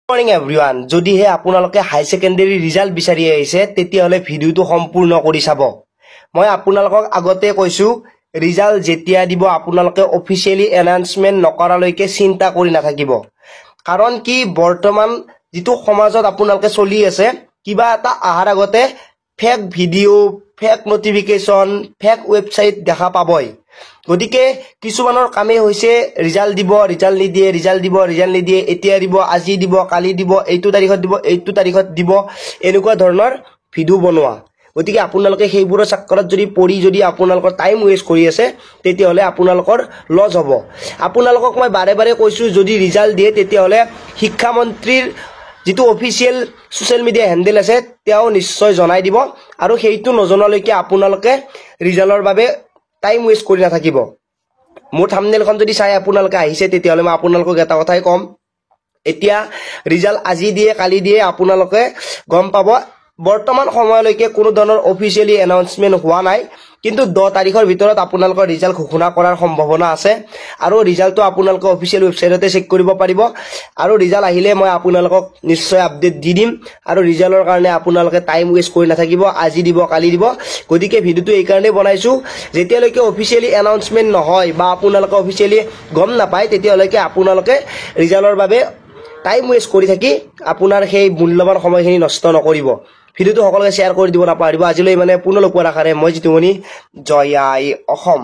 Morning এভৰিওয়ান যদিহে আপোনালোকে হাই secondary result বিচাৰি আহিছে তেতিয়াহলে ভিডিওটো সম্পূৰ্ণ কৰি চাব মই আপোনালোকক আগতে কৈছো ৰিজাল্ট যেতিয়া দিব আপোনালোকে অফিচিয়ালি এনাউন্সমেন্ট নকৰালৈকে চিন্তা কৰি নাথাকিব কাৰণ কি বৰ্তমান যেটো সমাজত আপোনালোকে চলি আছে কিবা এটা আহাৰ আগতে fake video fake notification fake website দেখা পাবই গতিকে কিছুমানৰ কামে হৈছে ৰিজাল্ট দিব ৰিজাল্ট নিদিয়ে ৰিজাল্ট দিব ৰিজাল্ট নিদিয়ে এতিয়া দিব আজি দিব কালি দিব এইটো তাৰিখত দিব এনেকুৱা ধৰণৰ ভিডিও বনোৱা গতিকে আপোনালোকে সেইবোৰ চক্কৰত যদি পৰি যদি আপোনালোকৰ টাইম ওয়েষ্ট কৰি আছে তেতিয়াহলে আপোনালোকৰ লছ হ'ব আপোনালোকক মই বাৰে বাৰে কৈছো যদি ৰিজাল্ট দিয়ে তেতিয়াহলে শিক্ষা মন্ত্ৰীৰ যেটো অফিচিয়াল সোশ্যাল মিডিয়া হ্যান্ডেল আছে তেওঁ নিশ্চয় জনাই দিব আৰু সেইটো নজনালৈকে আপোনালোকে ৰিজাল্টৰ বাবে টাইম ওয়েষ্ট কৰি নাথাকিব মোৰ থাম্বনেলখন যদি চাই আপোনালোকে আহিছে তেতিয়াহলে মই আপোনালোকক এটা কথাই কম এতিয়া ৰিজাল্ট আজি দিয়ে কালি দিয়ে আপোনালোকে গম পাব বৰ্তমান সময়লৈকে কোনো ধৰণৰ অফিচিয়ালি এনাউন্সমেন্ট হোৱা নাই কিন্তু 10 তাৰিখৰ ভিতৰত আপোনালোকৰ ৰিজাল্ট ঘোষণা কৰাৰ সম্ভাৱনা আছে আৰু ৰিজাল্টটো আপোনালোকে অফিচিয়াল ওয়েবসাইটতে চেক কৰিব পাৰিব আৰু ৰিজাল্ট আহিলে মই আপোনালোকক নিশ্চয় আপডেট দি দিম আৰু ৰিজাল্টৰ কাৰণে আপোনালোকে টাইম ওয়েষ্ট কৰি নাথাকিব আজি দিব কালি দিব গতিকে ভিডিওটো এই কাৰণে বনাইছো যেতিয়ালৈকে অফিচিয়ালি এনাউন্সমেন্ট নহয় বা আপোনালোকে অফিচিয়ালি গম নাপায় তেতিয়ালৈকে আপোনালোকে ৰিজাল্টৰ বাবে টাইম ওয়েষ্ট কৰি থাকি আপোনাৰ সেই মূল্যবান সময়খিনি নষ্ট নকৰিব ভিডিওটো সকলোকে শেয়াৰ কৰি দিব নাপাহৰিব আজিলৈ মানে পুনৰ লগ পোৱাৰ আশাৰে মই জিতুমণি জয় আই অসম।